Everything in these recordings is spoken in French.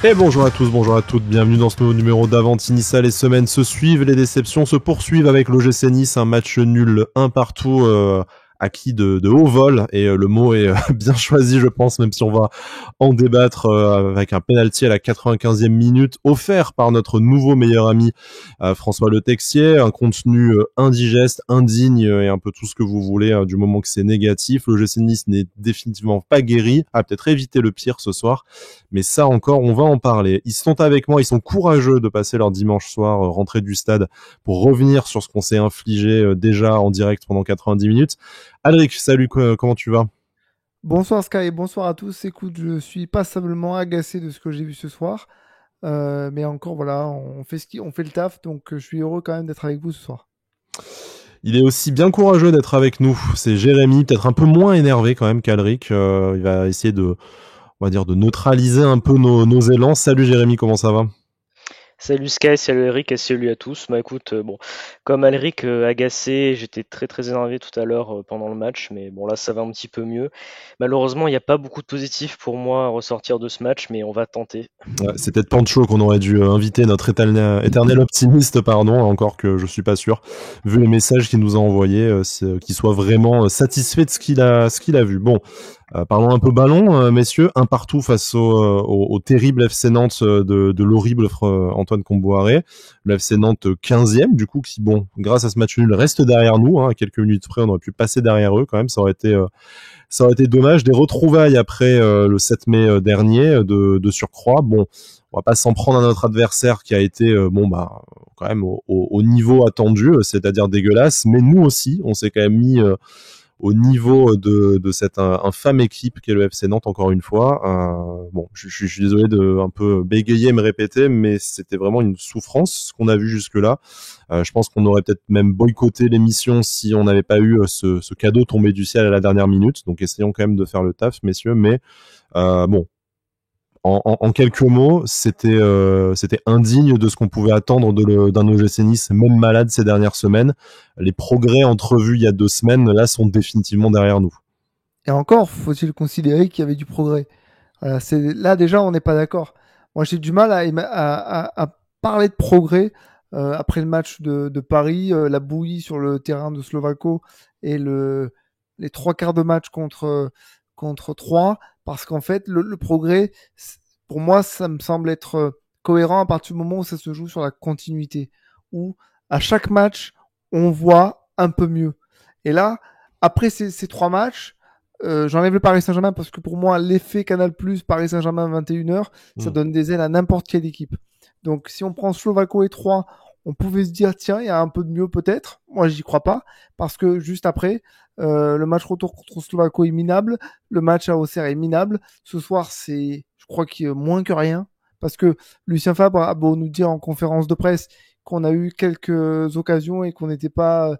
Et bonjour à tous, bonjour à toutes, bienvenue dans ce nouveau numéro d'Avanti Nice. Les semaines se suivent, les déceptions se poursuivent avec l'OGC Nice, un match nul, un partout, acquis de haut vol, et le mot est bien choisi je pense, même si on va en débattre, avec un penalty à la 95e minute offert par notre nouveau meilleur ami François Le Texier, un contenu indigeste, indigne et un peu tout ce que vous voulez, du moment que c'est négatif. L'OGC Nice n'est définitivement pas guéri, a peut-être évité le pire ce soir, mais ça encore on va en parler. Ils sont avec moi, ils sont courageux de passer leur dimanche soir rentrée du stade pour revenir sur ce qu'on s'est infligé déjà en direct pendant 90 minutes. Alric, salut, comment tu vas? Bonsoir Sky et bonsoir à tous. Écoute, je suis passablement agacé de ce que j'ai vu ce soir. Mais encore, voilà, on fait le taf, donc je suis heureux quand même d'être avec vous ce soir. Il est aussi bien courageux d'être avec nous. C'est Jérémy, peut-être un peu moins énervé quand même qu'Alric. Il va essayer on va dire, de neutraliser un peu nos élans. Salut Jérémy, comment ça va? Salut Sky, salut Eric et salut à tous. Bah écoute, bon, comme Alric, agacé, j'étais très très énervé tout à l'heure pendant le match, mais bon là ça va un petit peu mieux. Malheureusement, il n'y a pas beaucoup de positifs pour moi à ressortir de ce match, mais on va tenter. Ouais, c'est peut-être Pancho qu'on aurait dû inviter, notre éternel optimiste, pardon, encore que je suis pas sûr, vu les messages qu'il nous a envoyés, qu'il soit vraiment satisfait de ce qu'il a vu. Bon, parlons un peu ballon, messieurs, un partout face au terrible FC Nantes de l'horrible Antoine Kombouaré. Le FC Nantes 15e, du coup, qui, bon, grâce à ce match nul, reste derrière nous, hein, à quelques minutes près, on aurait pu passer derrière eux quand même, ça aurait été dommage. Des retrouvailles après le 7 mai dernier de surcroît. Bon, on va pas s'en prendre à notre adversaire qui a été quand même au niveau attendu, c'est-à-dire dégueulasse. Mais nous aussi, on s'est quand même mis au niveau de cette infâme équipe qu'est le FC Nantes encore une fois. Bon, je suis désolé de un peu bégayer, me répéter, mais c'était vraiment une souffrance ce qu'on a vu jusque-là. Je pense qu'on aurait peut-être même boycotté l'émission si on n'avait pas eu ce cadeau tombé du ciel à la dernière minute. Donc essayons quand même de faire le taf, messieurs. Mais bon, en quelques mots, c'était indigne de ce qu'on pouvait attendre d'un OGC Nice, même malade ces dernières semaines. Les progrès entrevus il y a 2 semaines, là, sont définitivement derrière nous. Et encore, faut-il considérer qu'il y avait du progrès. Voilà, là déjà, on n'est pas d'accord. Moi, j'ai du mal à parler de progrès après le match de Paris, la bouillie sur le terrain de Slovako et les trois quarts de match contre 3, parce qu'en fait, le progrès, pour moi, ça me semble être cohérent à partir du moment où ça se joue sur la continuité, où à chaque match, on voit un peu mieux. Et là, après ces trois matchs, j'enlève le Paris Saint-Germain parce que pour moi, l'effet Canal+, Paris Saint-Germain 21h, ça donne des ailes à n'importe quelle équipe. Donc, si on prend Slovako et 3, on pouvait se dire, tiens, il y a un peu de mieux peut-être. Moi, j'y crois pas parce que juste après, le match retour contre Slovako est minable, le match à Auxerre est minable. Ce soir, je crois qu'il y a moins que rien parce que Lucien Favre a beau nous dire en conférence de presse qu'on a eu quelques occasions et qu'on n'était pas,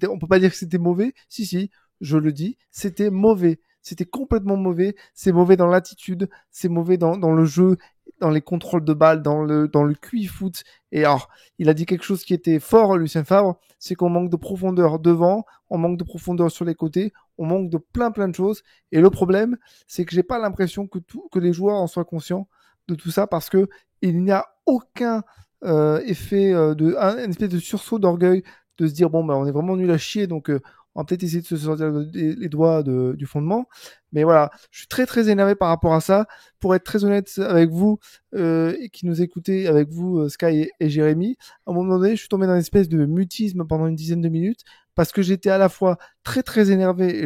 on peut pas dire que c'était mauvais. Si, je le dis, c'était mauvais. C'était complètement mauvais. C'est mauvais dans l'attitude, c'est mauvais dans le jeu, dans les contrôles de balles, dans le QI foot. Et alors, il a dit quelque chose qui était fort, Lucien Favre, c'est qu'on manque de profondeur devant, on manque de profondeur sur les côtés, on manque de plein de choses. Et le problème, c'est que j'ai pas l'impression que les joueurs en soient conscients de tout ça parce que il n'y a aucun effet une espèce de sursaut d'orgueil de se dire bon ben on est vraiment nul à chier donc on va peut-être essayer de se sortir les doigts du fondement. Mais voilà, je suis très très énervé par rapport à ça. Pour être très honnête avec vous et qui nous écoutez, avec vous Sky et Jérémy, à un moment donné, je suis tombé dans une espèce de mutisme pendant une dizaine de minutes parce que j'étais à la fois très très énervé et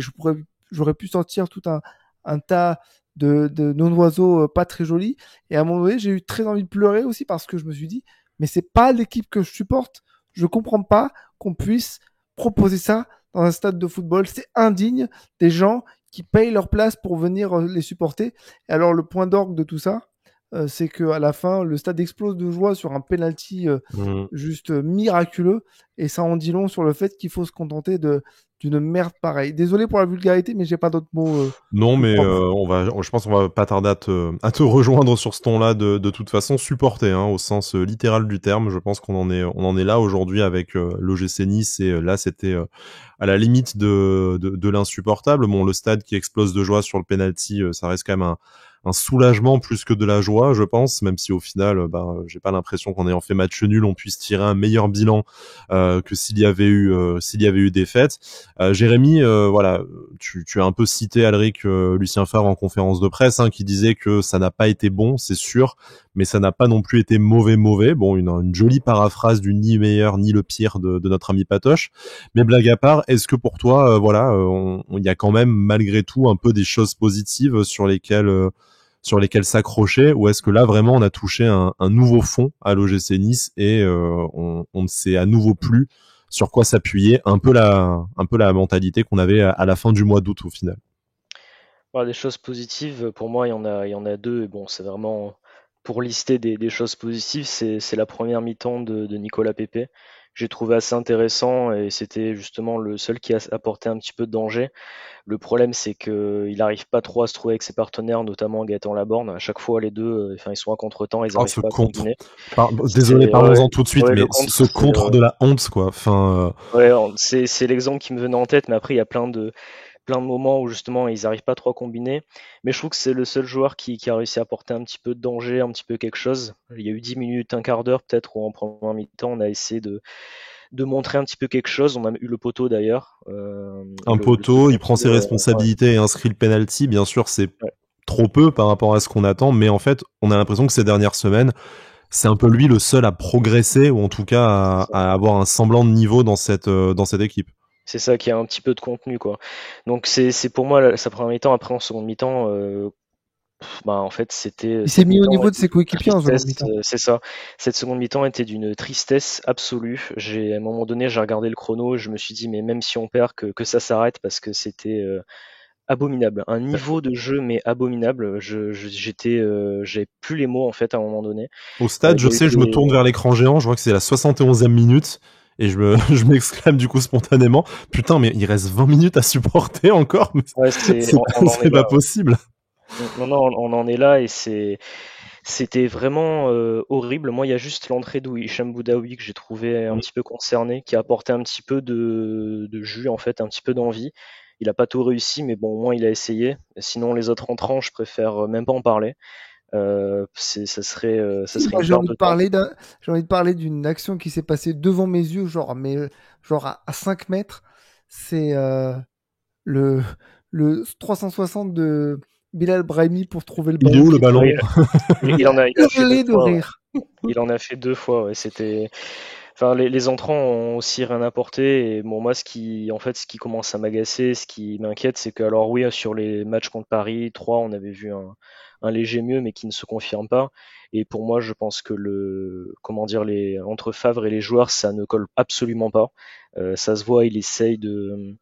j'aurais pu sortir tout un tas de non-oiseaux pas très jolis. Et à un moment donné, j'ai eu très envie de pleurer aussi parce que je me suis dit, mais c'est pas l'équipe que je supporte. Je comprends pas qu'on puisse proposer ça dans un stade de football. C'est indigne des gens qui payent leur place pour venir les supporter. Et alors, le point d'orgue de tout ça, c'est qu'à la fin, le stade explose de joie sur un penalty juste miraculeux. Et ça en dit long sur le fait qu'il faut se contenter d'une merde pareille. Désolé pour la vulgarité, mais j'ai pas d'autres mots Non, plus mais propres. je pense qu'on va pas tarder à te rejoindre sur ce ton-là de toute façon, supporter, hein, au sens littéral du terme. Je pense qu'on en est là aujourd'hui avec l'OGC Nice et là c'était à la limite de l'insupportable. Bon, le stade qui explose de joie sur le penalty, ça reste quand même un soulagement plus que de la joie, je pense, même si au final, j'ai pas l'impression qu'en ayant fait match nul, on puisse tirer un meilleur bilan que s'il y avait eu défaite. Jérémy, voilà, tu as un peu cité Alric Lucien Favre en conférence de presse, hein, qui disait que ça n'a pas été bon, c'est sûr, mais ça n'a pas non plus été mauvais. Bon, une jolie paraphrase du ni meilleur ni le pire de notre ami Patoche. Mais blague à part, est-ce que pour toi, il y a quand même malgré tout un peu des choses positives sur lesquelles s'accrocher, ou est-ce que là vraiment on a touché un nouveau fond à l'OGC Nice et on ne sait à nouveau plus sur quoi s'appuyer, un peu la mentalité qu'on avait à la fin du mois d'août au final. Voilà, des choses positives, pour moi, il y en a deux. Et bon, c'est vraiment pour lister des choses positives, c'est la première mi-temps de Nicolas Pepe. J'ai trouvé assez intéressant et c'était justement le seul qui a apporté un petit peu de danger. Le problème, c'est qu'il n'arrive pas trop à se trouver avec ses partenaires, notamment Gaëtan Laborne. À chaque fois, les deux, ils sont à contre-temps, ils Oh, n'arrivent ce pas à contre. combiner. Désolé, C'est parlons-en tout de suite, ouais, mais le contre, ce c'est contre de la honte, quoi. Enfin, ouais, c'est l'exemple qui me venait en tête, mais après, il y a plein de moments où justement ils n'arrivent pas trop à combiner. Mais je trouve que c'est le seul joueur qui a réussi à apporter un petit peu de danger, un petit peu quelque chose. Il y a eu 10 minutes, un quart d'heure peut-être, où en première mi-temps, on a essayé de montrer un petit peu quelque chose. On a eu le poteau d'ailleurs. un Le poteau, second il prend ses tir, ouais, responsabilités et inscrit le penalty. Bien sûr, c'est ouais. trop peu par rapport à ce qu'on attend, mais en fait, on a l'impression que ces dernières semaines, c'est un peu lui le seul à progresser, ou en tout cas à avoir un semblant de niveau dans cette équipe. C'est ça qui a un petit peu de contenu, quoi. Donc c'est pour moi sa première mi-temps. Après en seconde mi-temps, en fait c'était Il s'est cette mis au mi-temps niveau de était ses d'une coéquipiers en seconde tristesse. mi-temps. C'est ça. Cette seconde mi-temps était d'une tristesse absolue. J'ai à un moment donné j'ai regardé le chrono, je me suis dit mais même si on perd que ça s'arrête parce que c'était abominable. Un niveau de jeu mais abominable. J'avais plus les mots en fait à un moment donné. Au stade, Il y je a eu sais, je me des tourne vers l'écran géant, je vois que c'est la 71e minute, et je m'exclame du coup spontanément, putain, mais il reste 20 minutes à supporter encore, mais ouais, on en est c'est pas là. possible. Non, non, on en est là et c'était vraiment horrible. Moi, il y a juste l'entrée de Hicham Boudaoui que j'ai trouvé un petit peu concerné, qui a apporté un petit peu de jus, en fait, un petit peu d'envie. Il a pas tout réussi, mais bon, au moins il a essayé. Sinon, les autres entrants, je préfère même pas en parler. Ça Si, serait moi une perte de temps. j'ai envie de parler d'une action qui s'est passée devant mes yeux, genre à 5 mètres. C'est le, le 360 de Bilal Brahimi pour trouver le Il est ballon où le qui est ballon? Oui, il a fait deux hurlé de fois. Ouais. rire. Il en a fait deux fois. Ouais. Enfin, les entrants ont aussi rien apporté. Et bon, moi, ce qui commence à m'agacer, ce qui m'inquiète, c'est que, alors oui, sur les matchs contre Paris, 3, on avait vu un léger mieux, mais qui ne se confirme pas. Et pour moi, je pense que comment dire, entre Favre et les joueurs, ça ne colle absolument pas. Ça se voit, il essaye de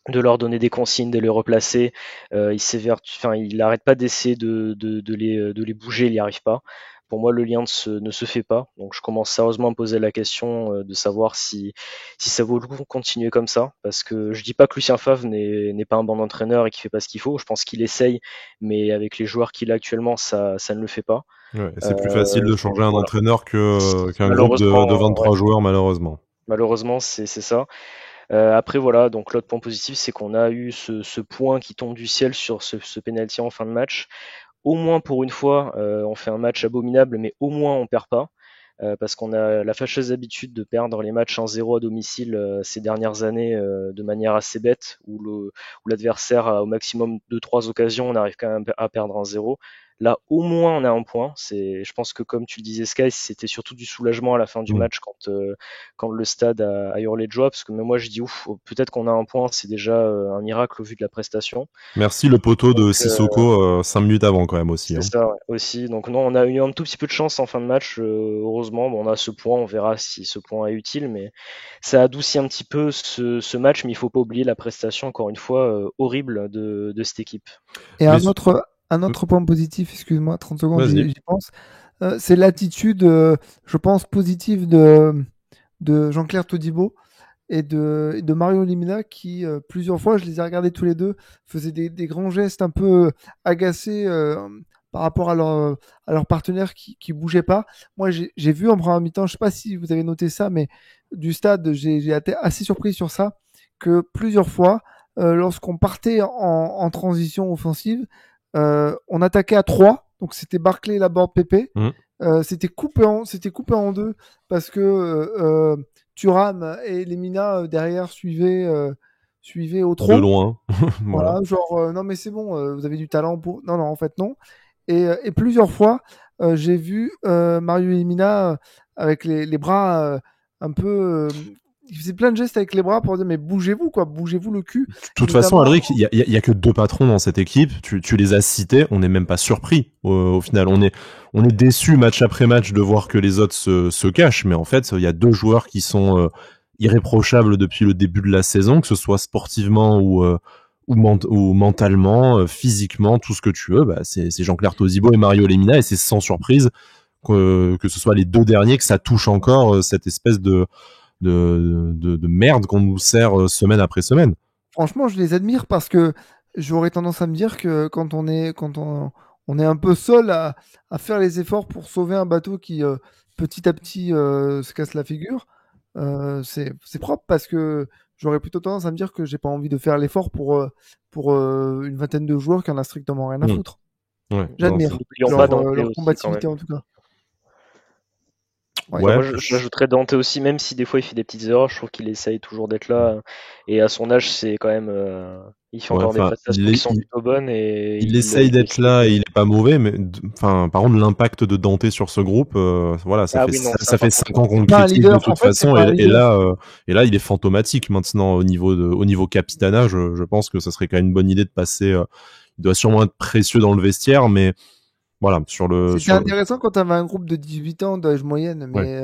leur donner des consignes, de les replacer. Il n'arrête pas d'essayer de les bouger, il n'y arrive pas. Pour moi, le lien ne se fait pas. Donc, je commence sérieusement à me poser la question de savoir si ça vaut le coup de continuer comme ça. Parce que je dis pas que Lucien Favre n'est pas un bon entraîneur et qu'il fait pas ce qu'il faut. Je pense qu'il essaye, mais avec les joueurs qu'il a actuellement, ça ne le fait pas. Ouais, c'est plus facile de changer un Voilà. entraîneur qu'un groupe de Malheureusement, ouais, 23 joueurs, malheureusement. malheureusement, c'est ça. Après voilà, donc l'autre point positif, c'est qu'on a eu ce point qui tombe du ciel sur ce penalty en fin de match. Au moins pour une fois, on fait un match abominable, mais au moins on perd pas. Parce qu'on a la fâcheuse habitude de perdre les matchs 1-0 à domicile ces dernières années de manière assez bête, où l'adversaire a au maximum 2-3 occasions, on arrive quand même à perdre 1-0. Là, au moins, on a un point. Je pense que comme tu le disais, Sky, c'était surtout du soulagement à la fin du Mm. match quand le stade a hurlé de joie, parce que même moi, je dis ouf, peut-être qu'on a un point, c'est déjà un miracle au vu de la prestation. Merci le poteau Donc, de Sissoko 5 minutes avant quand même aussi. c'est Hein. ça ouais, aussi. Donc non, on a eu un tout petit peu de chance en fin de match. Heureusement, bon, on a ce point, on verra si ce point est utile, mais ça adoucit un petit peu ce match. Mais il faut pas oublier la prestation, encore une fois, horrible de cette équipe. Et Mais un autre point positif, excuse-moi, 30 secondes, vas-y. j'y pense. C'est l'attitude, je pense, positive de Jean-Claire Todibo et de Mario Limina qui, plusieurs fois, je les ai regardés tous les deux, faisaient des grands gestes un peu agacés par rapport à leur partenaire qui bougeait pas. Moi, j'ai vu en première mi-temps, je sais pas si vous avez noté ça, mais du stade, j'ai été assez surpris sur ça, que plusieurs fois, lorsqu'on partait en transition offensive, on attaquait à 3, donc c'était Barclay, Laborde, Pépé. C'était coupé en deux parce que Thuram et Lemina derrière suivaient au De tronc. loin. Voilà, genre non mais c'est bon, vous avez du talent pour. Non, en fait non. Et plusieurs fois, j'ai vu Mario Lemina avec les bras un peu. Il faisait plein de gestes avec les bras pour dire mais bougez-vous quoi, bougez-vous le cul. De toute façon, Alric, il y a que 2 patrons dans cette équipe. Tu les as cités, on n'est même pas surpris. Au final, on est déçu match après match de voir que les autres se cachent, mais en fait, il y a 2 joueurs qui sont irréprochables depuis le début de la saison, que ce soit sportivement ou mentalement, physiquement, tout ce que tu veux. Bah, c'est Jean-Claire Todibo et Mario Lemina, et c'est sans surprise que ce soit les 2 derniers que ça touche encore cette espèce de merde qu'on nous sert semaine après semaine. Franchement, je les admire parce que j'aurais tendance à me dire que quand on est un peu seul à faire les efforts pour sauver un bateau qui petit à petit se casse la figure, c'est propre parce que j'aurais plutôt tendance à me dire que j'ai pas envie de faire l'effort pour une vingtaine de joueurs qui en a strictement rien à foutre. Ouais, j'admire leur combativité en tout cas. Ouais. Moi, j'ajouterais Dante aussi, même si des fois il fait des petites erreurs, je trouve qu'il essaye toujours d'être là. Et à son âge, c'est quand même. Il fait encore des prestations qui sont plutôt bonnes. Et il essaye d'être là et il est pas mauvais, mais par contre, l'impact de Dante sur ce groupe, voilà, ça fait 5 ans qu'on le critique de toute façon. Et là, il est fantomatique maintenant au niveau capitana. Je pense que ça serait quand même une bonne idée de passer. Il doit sûrement être précieux dans le vestiaire, mais. Voilà, C'était intéressant quand tu avais un groupe de 18 ans d'âge moyenne, mais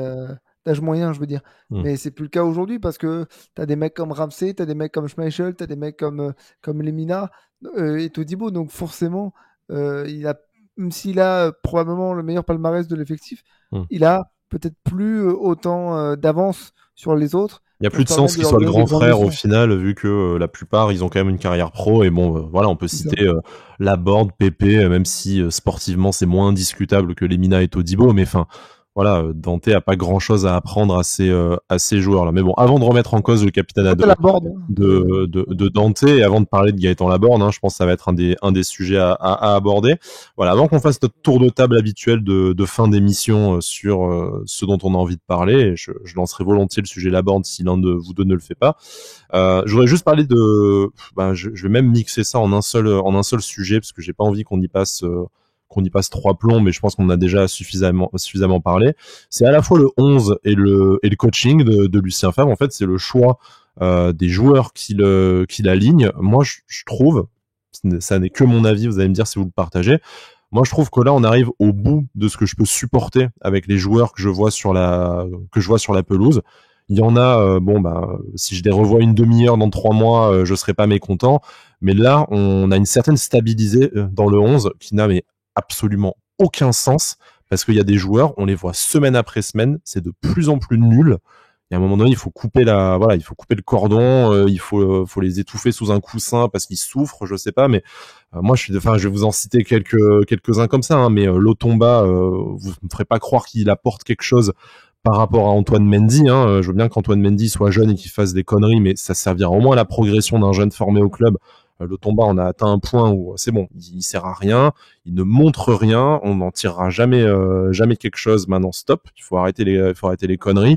d'âge moyen, je veux dire. Mais c'est plus le cas aujourd'hui parce que tu as des mecs comme Ramsey, tu as des mecs comme Schmeichel, tu as des mecs comme Lemina et Todibo. Donc forcément, même s'il a probablement le meilleur palmarès de l'effectif, il a peut-être plus autant d'avance sur les autres. Il y a plus de sens qu'il soit le grand frère au final, vu que la plupart ils ont quand même une carrière pro et bon, voilà, on peut citer Laborde, Pépé, même si sportivement c'est moins discutable que Lemina et Todibo, mais enfin voilà, Dante a pas grand chose à apprendre à ces joueurs là. Mais bon, avant de remettre en cause le capitana de Dante et avant de parler de Gaëtan Laborde, je pense que ça va être un des sujets à aborder. Voilà, avant qu'on fasse notre tour de table habituel de fin d'émission sur ce dont on a envie de parler, je lancerai volontiers le sujet Laborde si l'un de vous deux ne le fait pas. Je voudrais juste parler je vais même mixer ça en un seul sujet parce que j'ai pas envie qu'on y passe 3 plombs, mais je pense qu'on en a déjà suffisamment parlé. C'est à la fois le 11 et le coaching de Lucien Favre. En fait, c'est le choix des joueurs qui l'alignent. Moi, je trouve, ça n'est que mon avis, vous allez me dire si vous le partagez. Moi, je trouve que là, on arrive au bout de ce que je peux supporter avec les joueurs que je vois sur la pelouse. Il y en a, si je les revois une demi-heure dans 3 mois, je serais pas mécontent. Mais là, on a une certaine stabilité dans le 11 qui n'a absolument aucun sens parce qu'il y a des joueurs, on les voit semaine après semaine, c'est de plus en plus nul. Et à un moment donné, il faut couper le cordon, il faut les étouffer sous un coussin parce qu'ils souffrent, je sais pas, mais moi je vais vous en citer quelques-uns comme ça, mais Lotomba, vous me ferez pas croire qu'il apporte quelque chose par rapport à Antoine Mendy, je veux bien qu'Antoine Mendy soit jeune et qu'il fasse des conneries, mais ça servira au moins à la progression d'un jeune formé au club. Lotomba, on a atteint un point où c'est bon, il sert à rien, il ne montre rien, on n'en tirera jamais quelque chose. Maintenant, stop, il faut arrêter les conneries.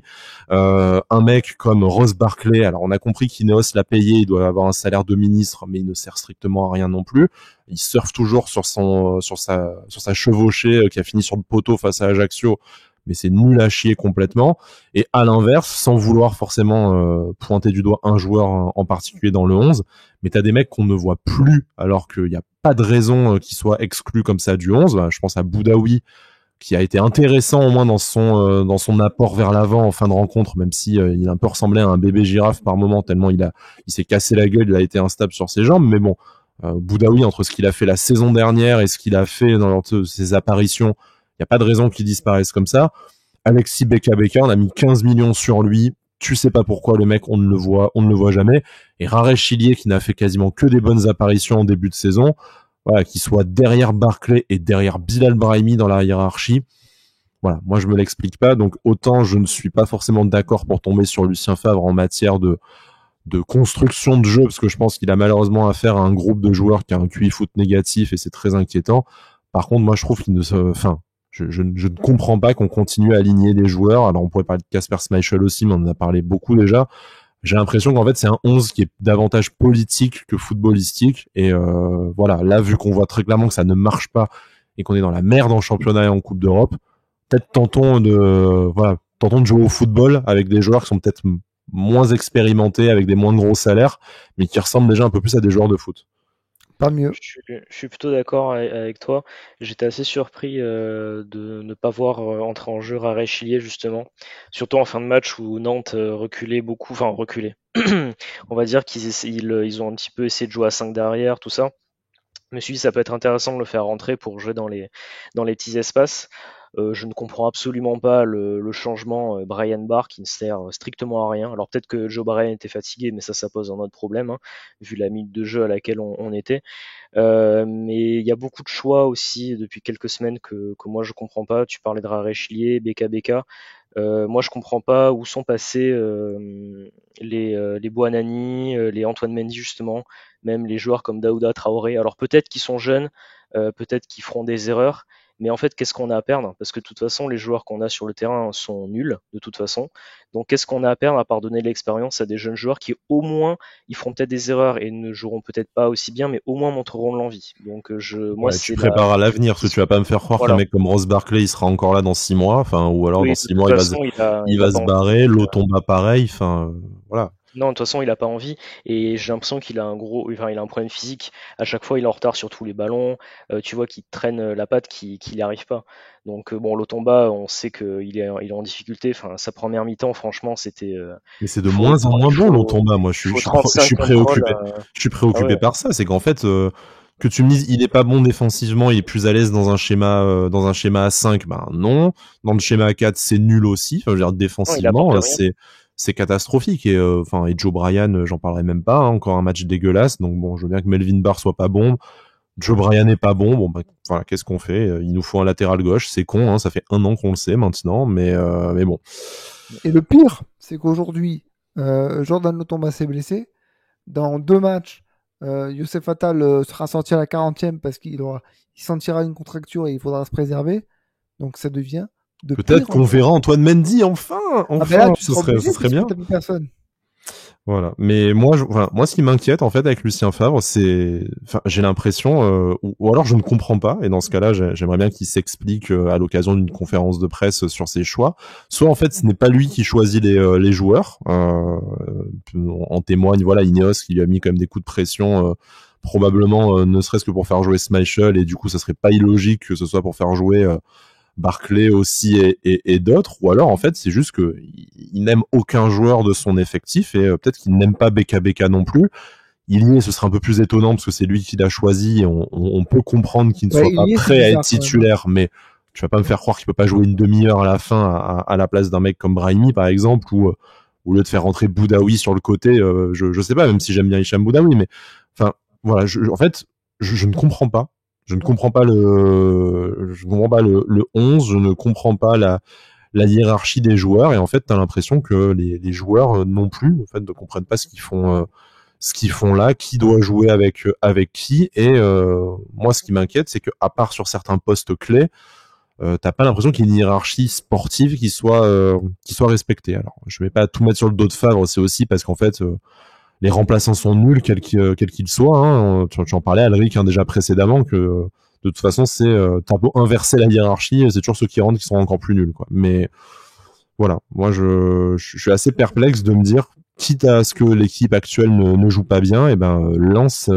Un mec comme Ross Barclay, alors on a compris qu'Ineos l'a payé, il doit avoir un salaire de ministre, mais il ne sert strictement à rien non plus. Il surfe toujours sur sa chevauchée qui a fini sur le poteau face à Ajaccio. Mais c'est nul à chier complètement. Et à l'inverse, sans vouloir forcément pointer du doigt un joueur en particulier dans le 11, mais t'as des mecs qu'on ne voit plus alors qu'il n'y a pas de raison qu'ils soient exclus comme ça du 11. Je pense à Boudaoui, qui a été intéressant au moins dans son apport vers l'avant en fin de rencontre, même si il a un peu ressemblé à un bébé girafe par moment, tellement il s'est cassé la gueule, il a été instable sur ses jambes. Mais bon, Boudaoui, entre ce qu'il a fait la saison dernière et ce qu'il a fait dans ses apparitions, il n'y a pas de raison qu'il disparaisse comme ça. Alexis Beka, on a mis 15 millions sur lui. Tu sais pas pourquoi le mec, on ne le voit jamais. Et Rarech Chilier, qui n'a fait quasiment que des bonnes apparitions en début de saison, voilà, qui soit derrière Barclay et derrière Bilal Brahimi dans la hiérarchie. Voilà, moi je me l'explique pas. Donc autant je ne suis pas forcément d'accord pour tomber sur Lucien Favre en matière de de construction de jeu, parce que je pense qu'il a malheureusement affaire à un groupe de joueurs qui a un QI foot négatif et c'est très inquiétant. Par contre, moi, je trouve qu'il ne se, enfin, je ne comprends pas qu'on continue à aligner des joueurs. Alors, on pourrait parler de Kasper Schmeichel aussi, mais on en a parlé beaucoup déjà. J'ai l'impression qu'en fait, c'est un 11 qui est davantage politique que footballistique. Et voilà, là, vu qu'on voit très clairement que ça ne marche pas et qu'on est dans la merde en championnat et en Coupe d'Europe, peut-être tentons de jouer au football avec des joueurs qui sont peut-être moins expérimentés, avec des moins gros salaires, mais qui ressemblent déjà un peu plus à des joueurs de foot. Pas mieux. Je suis plutôt d'accord avec toi. J'étais assez surpris de ne pas voir entrer en jeu Raré Chilier justement, surtout en fin de match où Nantes reculait beaucoup, enfin reculait. On va dire ils ont un petit peu essayé de jouer à 5 derrière, tout ça. Je me suis dit ça peut être intéressant de le faire rentrer pour jouer dans les petits espaces. Je ne comprends absolument pas le changement Brian Barr qui ne sert strictement à rien. Alors peut-être que Joe Bryan était fatigué, mais ça pose un autre problème, hein, vu la minute de jeu à laquelle on était. Mais il y a beaucoup de choix aussi depuis quelques semaines que moi je comprends pas. Tu parlais de Rarechlier, BKBK. Moi je comprends pas où sont passés les Boanani, les Antoine Mendy justement, même les joueurs comme Daouda Traoré. Alors peut-être qu'ils sont jeunes, peut-être qu'ils feront des erreurs, mais en fait qu'est-ce qu'on a à perdre? Parce que de toute façon les joueurs qu'on a sur le terrain sont nuls de toute façon. Donc qu'est-ce qu'on a à perdre à part donner de l'expérience à des jeunes joueurs qui au moins ils feront peut-être des erreurs et ne joueront peut-être pas aussi bien, mais au moins montreront de l'envie. Donc moi Ouais, tu c'est prépares à l'avenir, parce que tu vas pas me faire croire qu'un voilà. mec comme Ross Barkley, il sera encore là dans 6 mois, enfin, ou alors dans Oui, de 6 toute mois, façon il il a va pas se envie. barrer, Lotomba pareil, enfin, voilà. Non, de toute façon, il a pas envie et j'ai l'impression qu'il a enfin, il a un problème physique. À chaque fois, il est en retard sur tous les ballons. Tu vois qu'il traîne la patte, qu'il n'y arrive pas. Donc bon, Lotomba, on sait il est en difficulté. Enfin, sa première mi-temps, franchement, c'était Mais c'est de moins en moins bon, Lotomba. Moi, il faut 35 contrôles. je suis Ah ouais. préoccupé par ça. C'est qu'en fait, que tu me dises, il est pas bon défensivement, il est plus à l'aise dans un schéma à 5, ben non. Dans le schéma à 4, c'est nul aussi. Enfin, je veux dire, Non, il apporte défensivement, rien. c'est catastrophique. Et enfin, et Joe Bryan, j'en parlerai même pas. Hein, encore un match dégueulasse. Donc bon, je veux bien que Melvin Barr soit pas bon. Joe Bryan n'est pas bon. Bon, bah, voilà, qu'est-ce qu'on fait? Il nous faut un latéral gauche. C'est con, hein, ça fait 1 an qu'on le sait maintenant, mais bon. Et le pire, c'est qu'aujourd'hui, Jordan Lotomba s'est blessé. Dans 2 matchs, Youssef Attal sera sorti à la 40e parce il sentira une contracture et il faudra se préserver. Donc ça devient de Peut-être pire en qu'on pire. verra Antoine Mendy, enfin, Ah ben là, tu ce seras serait, obligé ce serait puisque bien. t'as plus personne. Voilà. Mais moi, moi, ce qui m'inquiète en fait avec Lucien Favre, c'est, enfin, j'ai l'impression, ou alors je ne comprends pas. Et dans ce cas-là, j'aimerais bien qu'il s'explique à l'occasion d'une conférence de presse sur ses choix. Soit en fait, ce n'est pas lui qui choisit les joueurs. En témoigne, voilà, Ineos qui lui a mis quand même des coups de pression. Probablement, ne serait-ce que pour faire jouer Schmeichel, et du coup, ça serait pas illogique que ce soit pour faire jouer Barclay aussi et d'autres, ou alors en fait c'est juste que il n'aime aucun joueur de son effectif et peut-être qu'il n'aime pas BKBK non plus. Il y est, ce serait un peu plus étonnant parce que c'est lui qui l'a choisi et on peut comprendre qu'il ne Ouais, soit pas il y est, c'est prêt à être bizarre quand même. titulaire, mais tu vas pas me faire croire qu'il peut pas jouer une demi-heure à la fin à la place d'un mec comme Brahimi par exemple, ou au lieu de faire rentrer Boudaoui sur le côté, je sais pas, même si j'aime bien Hicham Boudaoui, mais enfin voilà, en fait je ne comprends pas. Je ne comprends pas le 11, je ne comprends pas la hiérarchie des joueurs, et en fait, t'as l'impression que les joueurs non plus, en fait, ne comprennent pas ce qu'ils font là, qui doit jouer avec qui, et moi, ce qui m'inquiète, c'est que à part sur certains postes clés, t'as pas l'impression qu'il y ait une hiérarchie sportive qui soit respectée. Alors, je vais pas tout mettre sur le dos de Favre, c'est aussi parce qu'en fait, les remplaçants sont nuls, quels qu'ils soient. Hein. Tu en parlais, Alric, hein, déjà précédemment, que de toute façon, t'as beau inverser la hiérarchie, c'est toujours ceux qui rentrent qui sont encore plus nuls, quoi. Mais voilà, moi, je suis assez perplexe de me dire, quitte à ce que l'équipe actuelle ne joue pas bien, et ben lance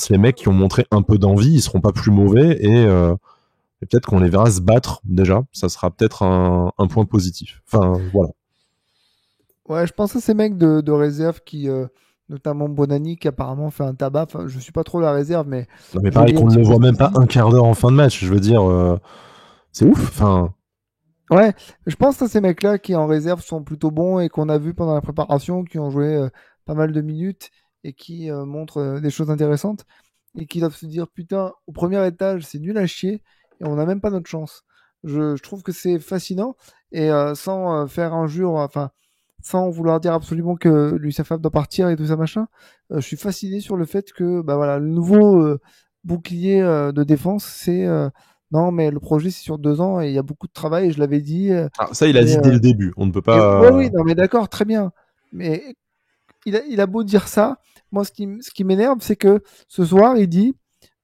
les mecs qui ont montré un peu d'envie, ils seront pas plus mauvais, et peut-être qu'on les verra se battre déjà. Ça sera peut-être un point positif. Enfin, voilà. Ouais, je pense à ces mecs de réserve qui, notamment Bonani, qui apparemment fait un tabac. Enfin, je suis pas trop la réserve, mais Non, mais je pareil lis un qu'on ne petit le peu voit ce même qu'il pas dit. un quart d'heure en fin de match. Je veux dire, c'est ouf. Enfin, Ouais, je pense à ces mecs-là qui en réserve sont plutôt bons et qu'on a vu pendant la préparation, qui ont joué pas mal de minutes et qui montrent des choses intéressantes et qui doivent se dire putain, au premier étage, c'est nul à chier et on n'a même pas notre chance. Je trouve que c'est fascinant et sans faire injure, enfin, sans vouloir dire absolument que Lucien Favre doit partir et tout ça machin, je suis fasciné sur le fait que bah voilà, le nouveau bouclier de défense, c'est non mais le projet c'est sur 2 ans et il y a beaucoup de travail et je l'avais dit. Ça, il a dit dès le début. On ne peut pas. Oui, non mais d'accord, très bien. Mais il a beau dire ça, moi ce qui m'énerve, c'est que ce soir il dit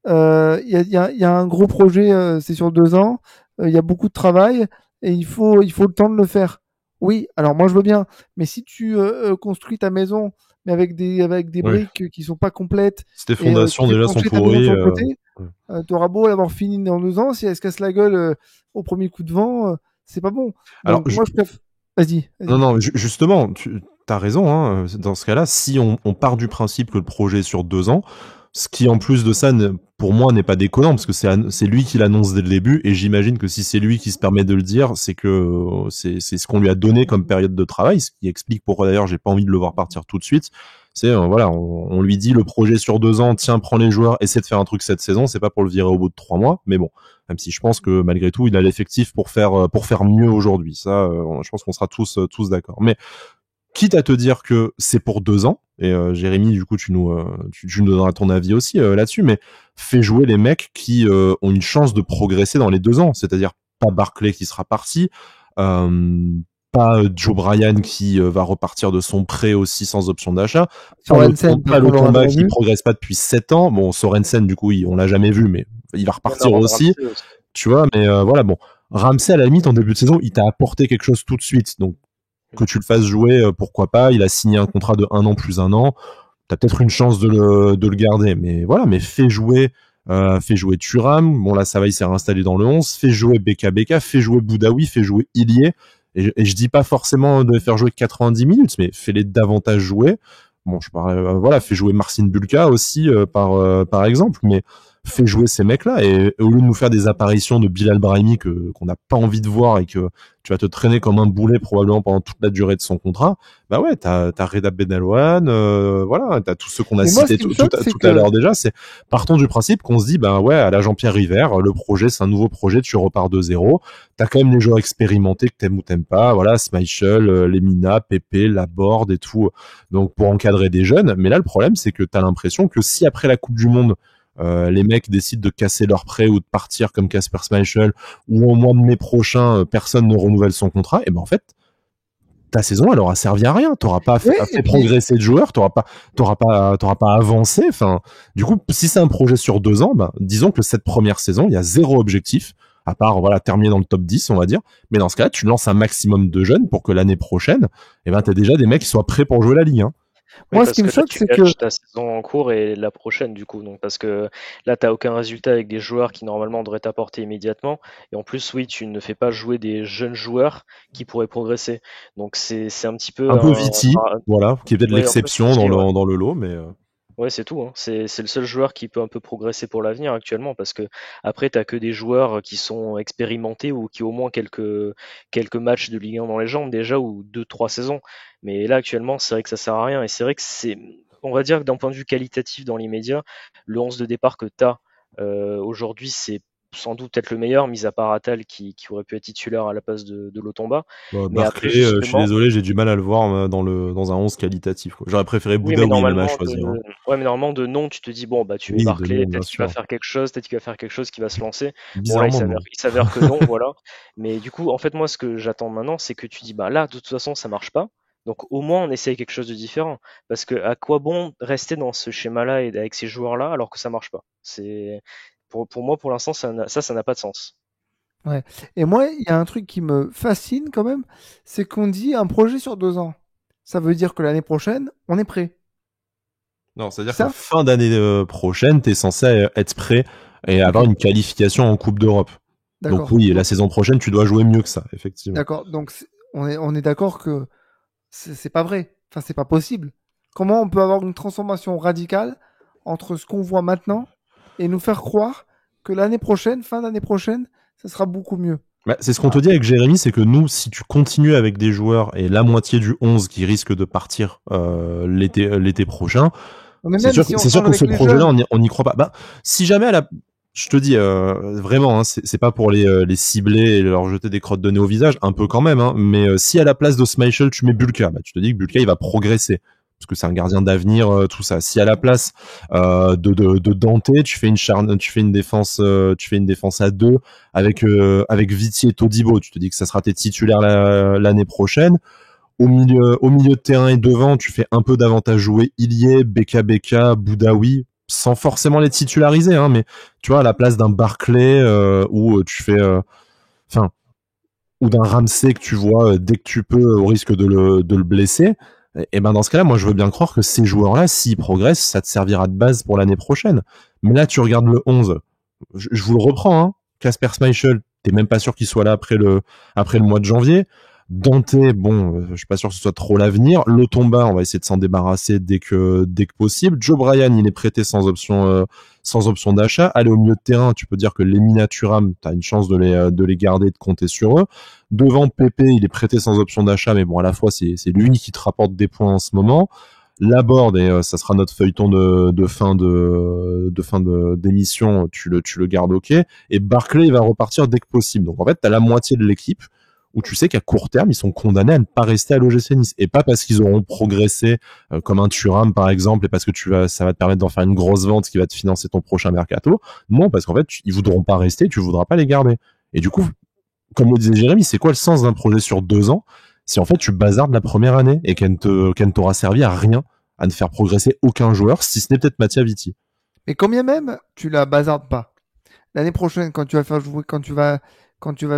il y a un gros projet, c'est sur 2 ans, il y a beaucoup de travail et il faut le temps de le faire. Oui, alors moi je veux bien, mais si tu construis ta maison mais avec des Oui. briques qui sont pas complètes Si tes et tu fondations fais déjà sont pencher ta maison pourries. sur le côté, Ouais. t'auras beau l'avoir fini dans 2 ans, si elle se casse la gueule au premier coup de vent, c'est pas bon. Alors, Donc moi je préfère. Vas-y. non, justement, tu as raison. Hein, dans ce cas-là, si on part du principe que le projet est sur 2 ans, ce qui en plus de ça, pour moi, n'est pas déconnant parce que c'est lui qui l'annonce dès le début, et j'imagine que si c'est lui qui se permet de le dire, c'est que c'est ce qu'on lui a donné comme période de travail, ce qui explique pourquoi d'ailleurs j'ai pas envie de le voir partir tout de suite. C'est voilà, on lui dit le projet sur 2 ans, tiens, prends les joueurs, essaie de faire un truc cette saison, c'est pas pour le virer au bout de 3 mois, mais bon. Même si je pense que malgré tout, il a l'effectif pour faire mieux aujourd'hui. Ça, je pense qu'on sera tous d'accord. Mais quitte à te dire que c'est pour 2 ans, et Jérémy, du coup, tu nous donneras ton avis aussi là-dessus, mais fais jouer les mecs qui ont une chance de progresser dans les 2 ans. C'est-à-dire pas Barclay qui sera parti, pas Joe Bryan qui va repartir de son prêt aussi sans option d'achat, pas le combat qui progresse pas depuis 7 ans. Bon, Sorensen, du coup, on l'a jamais vu, mais il va repartir aussi. Tu vois, mais voilà, bon. Ramsey, à la limite, en début de saison, il t'a apporté quelque chose tout de suite. Donc, que tu le fasses jouer, pourquoi pas. Il a signé un contrat de 1 an plus 1 an. T'as peut-être une chance de le garder. Mais voilà, mais fais jouer Thuram. Bon, là, ça va, il s'est réinstallé dans le 11. Fais jouer Beka, fais jouer Boudaoui, fais jouer Ilié. Et je dis pas forcément de faire jouer 90 minutes, mais fais-les davantage jouer. Bon, je parle, voilà, fais jouer Marcin Bulka aussi, par exemple. Mais fais jouer ces mecs-là, et au lieu de nous faire des apparitions de Bilal Brahimi qu'on n'a pas envie de voir et que tu vas te traîner comme un boulet probablement pendant toute la durée de son contrat, bah ouais, t'as Reda Benalouane, voilà, t'as tous ceux qu'on a cités tout à l'heure déjà. Partons du principe qu'on se dit, bah ouais, à la Jean-Pierre River, le projet, c'est un nouveau projet, tu repars de zéro. T'as quand même les joueurs expérimentés que t'aimes ou t'aimes pas, voilà, Schmeichel, Lemina, Pepe, Laborde et tout, donc pour encadrer des jeunes. Mais là, le problème, c'est que t'as l'impression que si après la Coupe du Monde, les mecs décident de casser leur prêt ou de partir comme Kasper Schmeichel, ou au mois de mai prochain, personne ne renouvelle son contrat, et ben en fait, ta saison, elle aura servi à rien. T'auras pas fait progresser de joueurs, t'auras pas avancé. Enfin, du coup, si c'est un projet sur 2 ans, ben, disons que cette première saison, il y a zéro objectif, à part, voilà, terminer dans le top 10, on va dire. Mais dans ce cas-là, tu lances un maximum de jeunes pour que l'année prochaine, eh ben, t'as déjà des mecs qui soient prêts pour jouer la Ligue 1. Moi, ce qui me choque, c'est que ta saison en cours et la prochaine, du coup, donc parce que là, t'as aucun résultat avec des joueurs qui normalement devraient t'apporter immédiatement, et en plus, oui, tu ne fais pas jouer des jeunes joueurs qui pourraient progresser. Donc c'est un petit peu Viti, voilà, qui est peut-être l'exception dans le lot, mais. Ouais, c'est tout. Hein. C'est le seul joueur qui peut un peu progresser pour l'avenir actuellement, parce que après, t'as que des joueurs qui sont expérimentés ou qui ont au moins quelques matchs de Ligue 1 dans les jambes déjà, ou 2-3 saisons. Mais là, actuellement, c'est vrai que ça sert à rien. Et c'est vrai que on va dire que d'un point de vue qualitatif dans l'immédiat, le 11 de départ que t'as aujourd'hui, c'est sans doute peut-être le meilleur, mis à part Attal qui aurait pu être titulaire à la place de Lotomba. Mais après, je suis désolé, j'ai du mal à le voir dans un 11 qualitatif, quoi. J'aurais préféré Boudaoui même à choisir. Ouais, mais normalement, de nom, tu te dis, bon, bah, tu mets Barclay, peut-être qu'il va faire quelque chose, qui va se lancer. Bon, là, il s'avère que non, voilà. Mais du coup, en fait, moi, ce que j'attends maintenant, c'est que tu dis, bah, là, de toute façon, ça marche pas. Donc, au moins, on essaye quelque chose de différent. Parce que, à quoi bon rester dans ce schéma-là et avec ces joueurs-là alors que ça marche pas? Pour moi, pour l'instant, ça n'a pas de sens. Ouais. Et moi, il y a un truc qui me fascine quand même, c'est qu'on dit un projet sur 2 ans. Ça veut dire que l'année prochaine, on est prêt. Non, c'est-à-dire que fin d'année prochaine, t'es censé être prêt et avoir une qualification en Coupe d'Europe. Donc oui, la saison prochaine, tu dois jouer mieux que ça, effectivement. D'accord. Donc on est d'accord que c'est pas vrai. Enfin, c'est pas possible. Comment on peut avoir une transformation radicale entre ce qu'on voit maintenant et nous faire croire que l'année prochaine, fin d'année prochaine, ça sera beaucoup mieux? Bah, c'est ce qu'on te dit avec Jérémy, c'est que nous, si tu continues avec des joueurs et la moitié du 11 qui risque de partir l'été prochain, c'est sûr que ce projet-là, on n'y croit pas. Bah, si jamais Je te dis vraiment, hein, c'est pas pour les cibler et leur jeter des crottes de nez au visage, un peu quand même, hein, mais si à la place de Schmeichel tu mets Bulka, bah tu te dis que Bulka il va progresser parce que c'est un gardien d'avenir, tout ça. Si à la place de Dante, tu fais une défense à deux avec Viti et Todibo, tu te dis que ça sera tes titulaires l'année prochaine. Au milieu de terrain et devant, tu fais un peu davantage jouer Ilie, Beka, Boudaoui, sans forcément les titulariser, hein, mais tu vois, à la place d'un Barclay où tu fais, enfin, ou d'un Ramsey que tu vois dès que tu peux au risque de le blesser, et ben dans ce cas-là, moi je veux bien croire que ces joueurs-là, s'ils progressent, ça te servira de base pour l'année prochaine. Mais là, tu regardes le 11, je vous le reprends, hein, Kasper Schmeichel, t'es même pas sûr qu'il soit là après le mois de janvier. Dante, bon, je suis pas sûr que ce soit trop l'avenir. Lotomba, on va essayer de s'en débarrasser dès que possible. Joe Bryan, il est prêté sans option d'achat. Aller au milieu de terrain, tu peux dire que les Minaturam, t'as une chance de les garder, de compter sur eux. Devant Pepe, il est prêté sans option d'achat, mais bon, à la fois, c'est lui qui te rapporte des points en ce moment. Laborde, et ça sera notre feuilleton de fin d'émission, tu le gardes ok. Et Barclay, il va repartir dès que possible. Donc en fait, t'as la moitié de l'équipe où tu sais qu'à court terme, ils sont condamnés à ne pas rester à l'OGC Nice. Et pas parce qu'ils auront progressé comme un Thuram, par exemple, et parce que ça va te permettre d'en faire une grosse vente qui va te financer ton prochain mercato. Non, parce qu'en fait, ils voudront pas rester, tu voudras pas les garder. Et du coup, comme le disait Jérémy, c'est quoi le sens d'un projet sur 2 ans si en fait tu bazardes la première année et qu'elle ne t'aura servi à rien, à ne faire progresser aucun joueur, si ce n'est peut-être Mattia Vitti. Mais combien même tu la bazardes pas. L'année prochaine, quand tu vas faire jouer, quand tu vas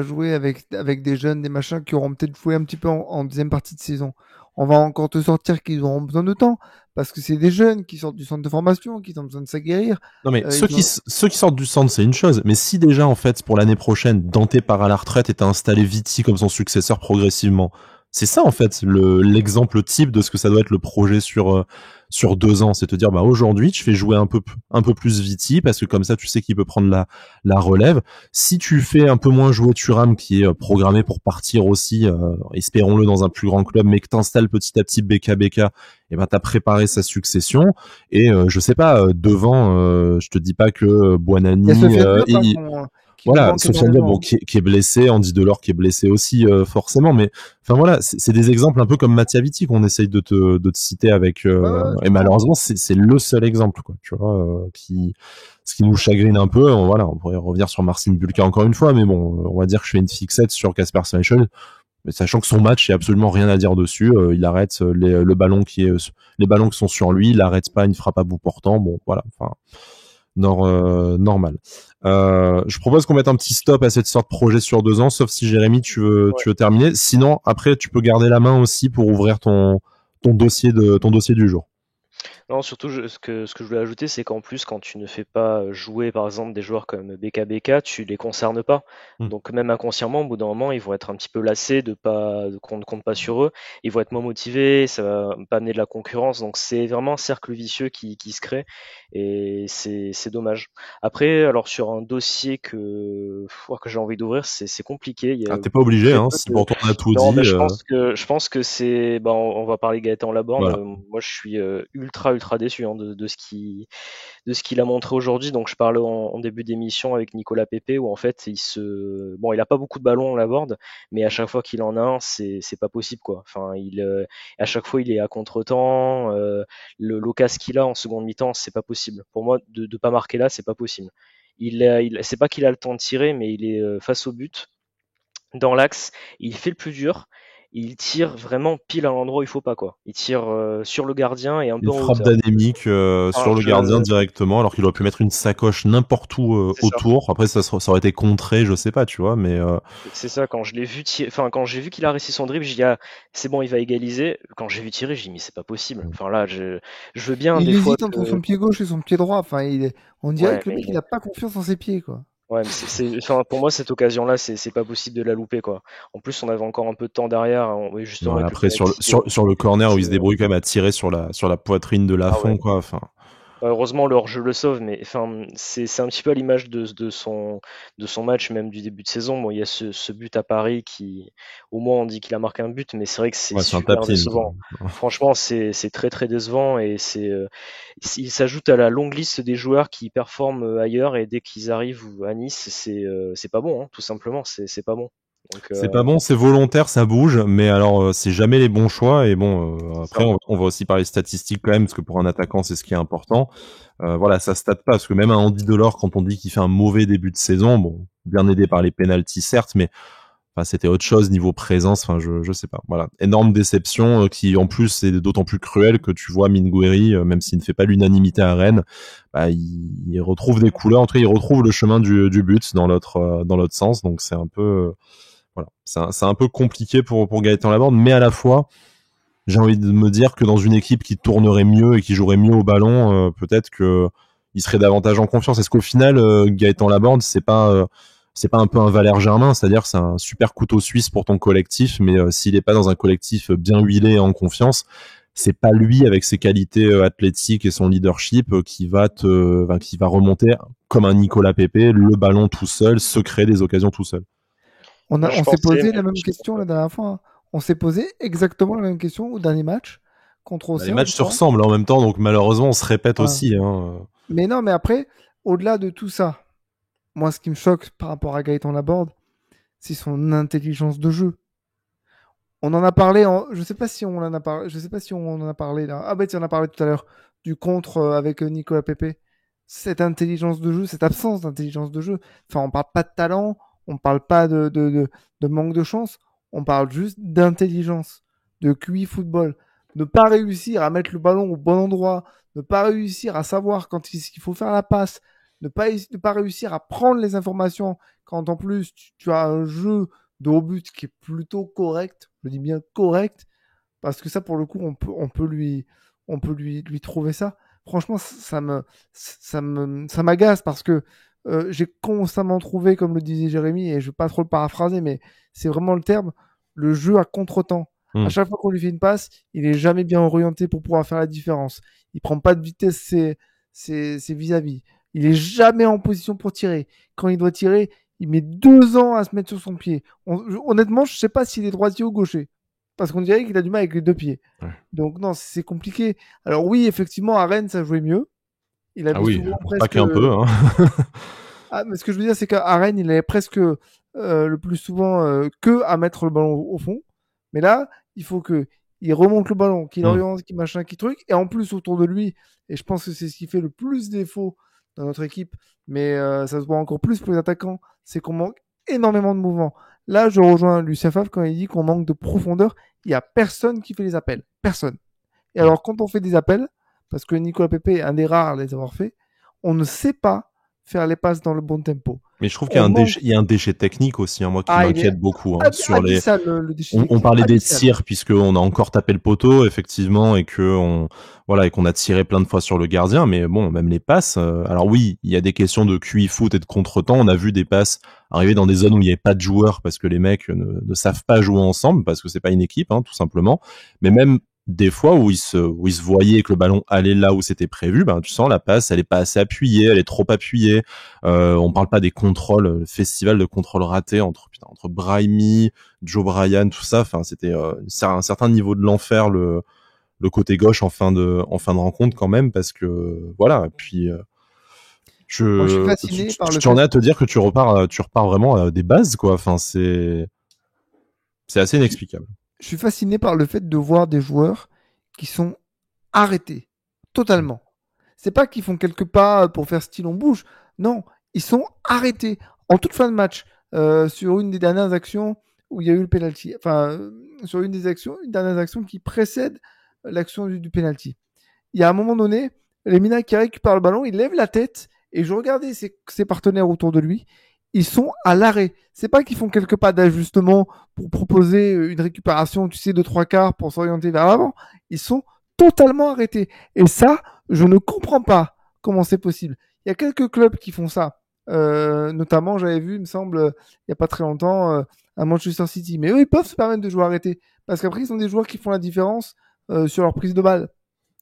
jouer avec des jeunes, des machins qui auront peut-être joué un petit peu en deuxième partie de saison, on va encore te sortir qu'ils auront besoin de temps parce que c'est des jeunes qui sortent du centre de formation, qui ont besoin de s'aguerrir. Non mais ceux qui sortent du centre, c'est une chose, mais si déjà en fait pour l'année prochaine Dante part à la retraite et t'as installé Vitti comme son successeur progressivement, c'est ça en fait l'exemple type de ce que ça doit être le projet sur 2 ans, c'est te dire bah aujourd'hui tu fais jouer un peu plus Vitti parce que comme ça tu sais qu'il peut prendre la relève. Si tu fais un peu moins jouer Thuram qui est programmé pour partir aussi, espérons-le dans un plus grand club, mais que t'installes petit à petit BK, et ben t'as préparé sa succession. Et je sais pas, devant, je te dis pas que Buonanni, voilà, Sofiane Diop, bon, qui est blessé, Andy Delors qui est blessé aussi forcément, mais enfin voilà, c'est des exemples un peu comme Mattia Vitti qu'on essaye de te citer avec, et malheureusement c'est le seul exemple quoi, tu vois, ce qui nous chagrine un peu. Voilà, on pourrait revenir sur Marcin Bulka encore une fois, mais bon, on va dire que je fais une fixette sur Kasper Schmeichel. Mais sachant que son match, il y a absolument rien à dire dessus. Il arrête les ballons qui sont sur lui, il l'arrête pas, il ne frappe pas à bout portant. Bon, voilà. Enfin, normal. Je propose qu'on mette un petit stop à cette sorte de projet sur 2 ans, sauf si Jérémy, tu veux terminer. Sinon, après, tu peux garder la main aussi pour ouvrir ton dossier du jour. Non, surtout, ce que je voulais ajouter, c'est qu'en plus, quand tu ne fais pas jouer, par exemple, des joueurs comme BK, tu les concernes pas. Donc, même inconsciemment, au bout d'un moment, ils vont être un petit peu lassés qu'on ne compte pas sur eux. Ils vont être moins motivés, ça va pas amener de la concurrence. Donc, c'est vraiment un cercle vicieux qui se crée. Et c'est dommage. Après, alors, sur un dossier que j'ai envie d'ouvrir, c'est compliqué. T'es pas obligé, hein, si pour toi on a tout non, dit. mais je pense que c'est, on va parler Gaëtan Laborde. Voilà. Moi, je suis ultra déçu hein, de ce qu'il a montré aujourd'hui. Donc, je parlais en début d'émission avec Nicolas Pepe où en fait, il a pas beaucoup de ballons Laborde, mais à chaque fois qu'il en a un, c'est pas possible quoi. Enfin, à chaque fois, il est à contre-temps. L'occasion qu'il a en seconde mi-temps, c'est pas possible. Pour moi, de pas marquer là, c'est pas possible. C'est pas qu'il a le temps de tirer, mais il est face au but dans l'axe, il fait le plus dur, il tire vraiment pile à l'endroit où il faut pas quoi. Il tire sur le gardien et un peu en hauteur. Une frappe d'anémique sur le gardien directement, alors qu'il aurait pu mettre une sacoche n'importe où autour. Ça. Après ça aurait été contré, je sais pas, tu vois, mais c'est ça. Quand je l'ai vu quand j'ai vu qu'il a réussi son dribble, j'ai dit c'est bon, il va égaliser. Quand j'ai vu tirer, j'ai dit mais c'est pas possible. Enfin là, je veux bien. Il hésite entre son pied gauche et son pied droit. Enfin, on dirait que le mec il a pas confiance en ses pieds quoi. Ouais, mais pour moi, cette occasion-là, c'est pas possible de la louper, quoi. En plus, on avait encore un peu de temps derrière, justement. Ouais, après, sur le corner où il se débrouille quand même à tirer sur la poitrine de Lafont, quoi. Enfin. Heureusement, le hors-jeu le sauve, mais enfin, c'est un petit peu à l'image de son match, même du début de saison. Bon, il y a ce but à Paris qui, au moins, on dit qu'il a marqué un but, mais c'est vrai que c'est Ouais, c'est un super tapin. décevant. Franchement, c'est très très décevant et il s'ajoute à la longue liste des joueurs qui performent ailleurs et dès qu'ils arrivent à Nice, c'est pas bon, hein, tout simplement, c'est pas bon. Donc, C'est pas bon, c'est volontaire, ça bouge, mais alors c'est jamais les bons choix. Et bon, après ça. on va aussi parler statistiques quand même, parce que pour un attaquant c'est ce qui est important. Voilà, ça state pas, parce que même un Andy Delors, quand on dit qu'il fait un mauvais début de saison, bon, bien aidé par les pénaltys certes, mais enfin c'était autre chose niveau présence. Enfin je sais pas. Voilà, énorme déception qui en plus c'est d'autant plus cruel que tu vois Mingueri, même s'il ne fait pas l'unanimité à Rennes, bah, il retrouve des couleurs. En tout cas, il retrouve le chemin du but dans l'autre sens. Donc c'est un peu voilà, c'est un peu compliqué pour Gaëtan Laborde, mais à la fois, j'ai envie de me dire que dans une équipe qui tournerait mieux et qui jouerait mieux au ballon, peut-être que il serait davantage en confiance. Est-ce qu'au final, Gaëtan Laborde, c'est pas un peu un Valère Germain, c'est-à-dire c'est un super couteau suisse pour ton collectif, mais s'il est pas dans un collectif bien huilé et en confiance, c'est pas lui avec ses qualités athlétiques et son leadership qui va remonter comme un Nicolas Pepe le ballon tout seul, se créer des occasions tout seul. Moi, je On s'est pensais, posé mais la même je sais question pas. la dernière fois, hein. On s'est posé exactement la même question au dernier match contre Bah, les Auxerre, je matchs se crois. ressemblent en même temps, donc malheureusement on se répète Voilà. aussi. Hein. Mais non, mais après, au-delà de tout ça, moi, ce qui me choque par rapport à Gaëtan Laborde, c'est son intelligence de jeu. On en a parlé, je sais pas si on en a parlé, je sais pas si on en a parlé là. Ah bah tiens, on en a parlé tout à l'heure du contre avec Nicolas Pepe. Cette intelligence de jeu, cette absence d'intelligence de jeu. Enfin, on parle pas de talent, on parle pas de manque de chance, on parle juste d'intelligence, de QI football. Ne pas réussir à mettre le ballon au bon endroit, ne pas réussir à savoir quand il faut faire la passe, ne pas réussir à prendre les informations quand en plus tu as un jeu de haut but qui est plutôt correct, je dis bien correct, parce que ça, pour le coup, on peut lui trouver ça. Franchement, ça m'agace parce que j'ai constamment trouvé, comme le disait Jérémy, et je vais pas trop le paraphraser, mais c'est vraiment le terme, le jeu à contre-temps. À Hmm. chaque fois qu'on lui fait une passe, il est jamais bien orienté pour pouvoir faire la différence. Il prend pas de vitesse ses vis-à-vis. Il est jamais en position pour tirer. Quand il doit tirer, il met 2 ans à se mettre sur son pied. Honnêtement, je sais pas s'il est droitier ou gaucher. Parce qu'on dirait qu'il a du mal avec les deux pieds. Ouais. Donc non, c'est compliqué. Alors oui, effectivement, à Rennes, ça jouait mieux. Il Ah avait oui, souvent pas presque... qu'un peu. Hein. Ah, mais ce que je veux dire, c'est qu'à Rennes, il avait presque le plus souvent que à mettre le ballon au fond. Mais là, il faut que il remonte le ballon, qu'il Hmm. oriente, qu'il machin, qu'il truc. Et en plus, autour de lui, et je pense que c'est ce qui fait le plus défaut dans notre équipe, mais ça se voit encore plus pour les attaquants, c'est qu'on manque énormément de mouvement. Là, je rejoins Lucien Favre quand il dit qu'on manque de profondeur. Il n'y a personne qui fait les appels. Personne. Et Ouais. alors, quand on fait des appels, parce que Nicolas Pepe est un des rares à les avoir fait, on ne sait pas faire les passes dans le bon tempo. Mais je trouve qu'il y a On manque. il y a un déchet technique aussi, hein, moi qui Ah, il est m'inquiète beaucoup sur les. abyssal, le déchet On technique. parlait des Abyssal. tirs puisqu'on a encore tapé le poteau effectivement et que voilà et qu'on a tiré plein de fois sur le gardien, mais bon même les passes. Alors oui, il y a des questions de QI foot et de contre-temps. On a vu des passes arriver dans des zones où il n'y avait pas de joueurs parce que les mecs ne savent pas jouer ensemble parce que c'est pas une équipe tout simplement. Mais même des fois où ils se voyaient que le ballon allait là où c'était prévu, ben tu sens la passe, elle est pas assez appuyée, elle est trop appuyée. On parle pas des contrôles, le festival de contrôles ratés entre Brahimi, Joe Bryan, tout ça. Enfin, c'était un certain niveau de l'enfer le côté gauche en fin de rencontre quand même parce que voilà. Et puis Moi, je suis fasciné par le tu en fait. es à te dire que tu repars vraiment à des bases quoi. Enfin, c'est assez Je suis, inexplicable. je suis fasciné par le fait de voir des joueurs qui sont arrêtés totalement. C'est pas qu'ils font quelques pas pour faire style on bouge. Non, ils sont arrêtés en toute fin de match sur une des dernières actions où il y a eu le penalty. Enfin, sur une dernière action qui précède l'action du penalty. Il y a un moment donné, Lemina qui récupère le ballon, il lève la tête et je regardais ses partenaires autour de lui. Ils sont à l'arrêt. C'est pas qu'ils font quelques pas d'ajustement pour proposer une récupération, tu sais, de 3/4 pour s'orienter vers l'avant. Ils sont totalement arrêtés. Et ça, je ne comprends pas comment c'est possible. Il y a quelques clubs qui font ça. Notamment, j'avais vu, il me semble, il y a pas très longtemps, à Manchester City. Mais eux, ils peuvent se permettre de jouer arrêtés. Parce qu'après, ils sont des joueurs qui font la différence sur leur prise de balle.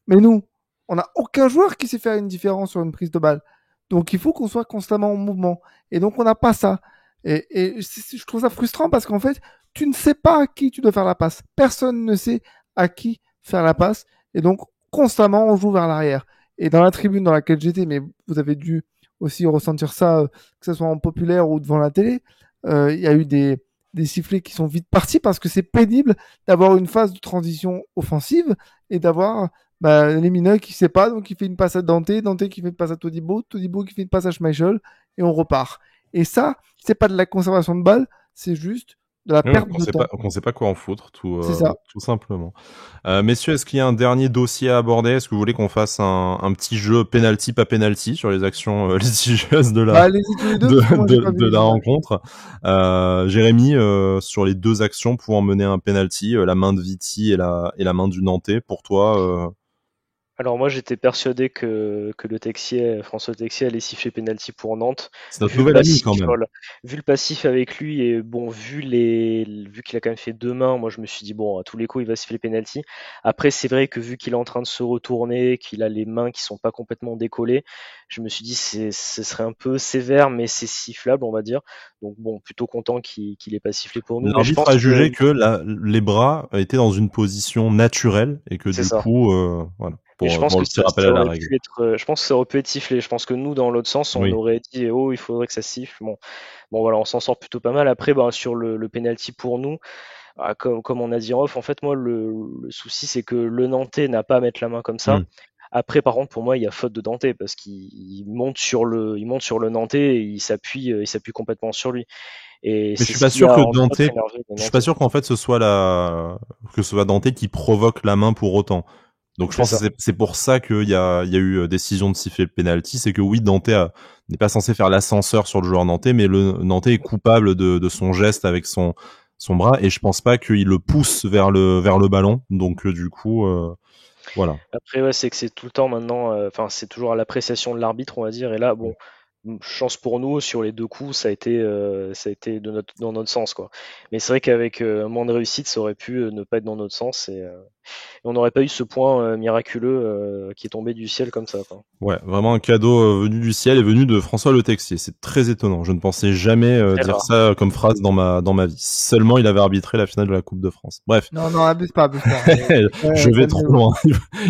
Mais nous, on n'a aucun joueur qui sait faire une différence sur une prise de balle. Donc il faut qu'on soit constamment en mouvement. Et donc on n'a pas ça. Et je trouve ça frustrant parce qu'en fait, tu ne sais pas à qui tu dois faire la passe. Personne ne sait à qui faire la passe. Et donc constamment on joue vers l'arrière. Et dans la tribune dans laquelle j'étais, mais vous avez dû aussi ressentir ça, que ce soit en populaire ou devant la télé, il y a eu des sifflets qui sont vite partis parce que c'est pénible d'avoir une phase de transition offensive et d'avoir Lemina qui sait pas, donc il fait une passe à Dante qui fait une passe à Todibo qui fait une passe à Schmeichel et on repart. Et ça, c'est pas de la conservation de balle, c'est juste de la perte de temps. On sait pas quoi en foutre, tout simplement. Messieurs, est-ce qu'il y a un dernier dossier à aborder? Est-ce que vous voulez qu'on fasse un petit jeu penalty pas penalty sur les actions litigieuses de la la rencontre? Jérémy, sur les deux actions pouvant mener un penalty, la main de Viti et la main du Nantais, pour toi Alors moi j'étais persuadé que le Texier, François Texier allait siffler penalty pour Nantes. C'est notre nouvelle amie quand même. Vu le passif avec lui et bon vu qu'il a quand même fait deux mains, moi je me suis dit bon à tous les coups il va siffler penalty. Après c'est vrai que vu qu'il est en train de se retourner, qu'il a les mains qui sont pas complètement décollées, je me suis dit ce serait un peu sévère mais c'est sifflable on va dire. Donc bon plutôt content qu'il ait pas sifflé pour nous. L'arbitre a jugé que les bras étaient dans une position naturelle et que du coup voilà. Je pense que ça aurait pu être sifflé. Je pense que nous, dans l'autre sens, on aurait dit oh, il faudrait que ça siffle. Bon voilà, on s'en sort plutôt pas mal. Après, sur le penalty pour nous, comme on a dit en off, en fait, moi, le souci, c'est que le Nantais n'a pas à mettre la main comme ça. Après, par contre, pour moi, il y a faute de Dante parce qu'il monte sur le Nantais et il s'appuie complètement sur lui. Et mais je suis pas sûr que Dante, je suis pas sûr qu'en fait ce soit Dante qui provoque la main pour autant. Donc je pense que c'est pour ça qu'il y a eu décision de siffler le penalty, c'est que oui, Dante n'est pas censé faire l'ascenseur sur le joueur nantais, mais le Nantais est coupable de son geste avec son bras, et je pense pas qu'il le pousse vers le ballon. Donc du coup voilà. Après c'est que c'est tout le temps maintenant, c'est toujours à l'appréciation de l'arbitre on va dire, et là bon. Chance pour nous sur les deux coups, ça a été dans notre sens quoi. Mais c'est vrai qu'avec moins de réussite, ça aurait pu ne pas être dans notre sens et on n'aurait pas eu ce point miraculeux qui est tombé du ciel comme ça quoi. Ouais, vraiment un cadeau venu du ciel et venu de François Le Texier. C'est très étonnant. Je ne pensais jamais dire ça comme phrase dans ma vie. Si seulement il avait arbitré la finale de la Coupe de France. Bref. Non, abuse pas. Je vais trop loin.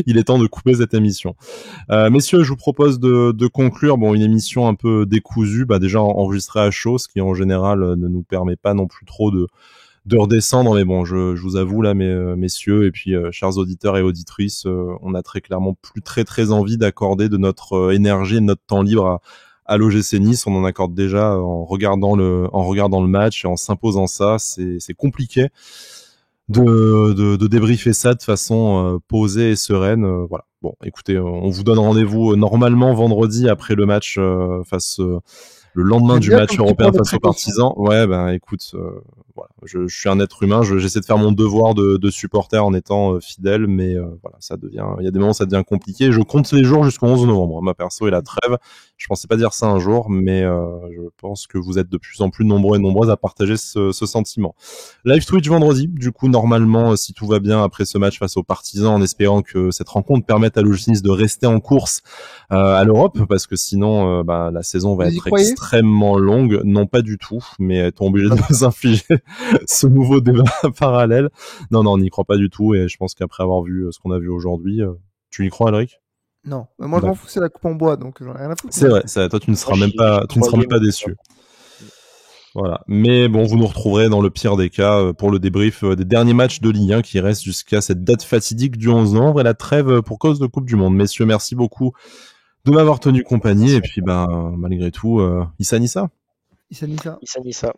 Il est temps de couper cette émission. Messieurs, je vous propose de conclure une émission un peu décousue, déjà enregistrée à chaud, ce qui en général ne nous permet pas non plus trop de redescendre, mais bon, je vous avoue là, messieurs, et puis chers auditeurs et auditrices, on a très clairement plus très envie d'accorder de notre énergie et de notre temps libre à l'OGC Nice. On en accorde déjà en regardant le match et en s'imposant ça. C'est compliqué de débriefer ça de façon posée et sereine. Voilà. Bon, écoutez, on vous donne rendez-vous normalement vendredi après le match le lendemain du match européen face aux Partisans. Ouais, écoute, voilà, je suis un être humain, j'essaie de faire mon devoir de supporter en étant fidèle, mais voilà, il y a des moments où ça devient compliqué. Je compte les jours jusqu'au 11 novembre. Ma perso est la trêve. Je pensais pas dire ça un jour, mais je pense que vous êtes de plus en plus nombreux et nombreuses à partager ce sentiment. Live Twitch vendredi, du coup, normalement, si tout va bien après ce match face aux Partisans, en espérant que cette rencontre permette à l'OGC Nice de rester en course à l'Europe, parce que sinon, la saison va être extrêmement longue. Non, pas du tout, mais est-on obligé de nous infliger ce nouveau débat parallèle? Non, on n'y croit pas du tout, et je pense qu'après avoir vu ce qu'on a vu aujourd'hui, tu y crois, Alric? Non, mais moi je m'en fous, c'est la coupe en bois, donc j'en ai rien à foutre. C'est vrai, toi tu ne seras même pas déçu. Voilà. Mais bon, vous nous retrouverez dans le pire des cas pour le débrief des derniers matchs de Ligue 1 qui restent jusqu'à cette date fatidique du 11 novembre et la trêve pour cause de Coupe du Monde. Messieurs, merci beaucoup de m'avoir tenu compagnie, et puis malgré tout, Issa Nissa. Issa Nissa. Issa Nissa.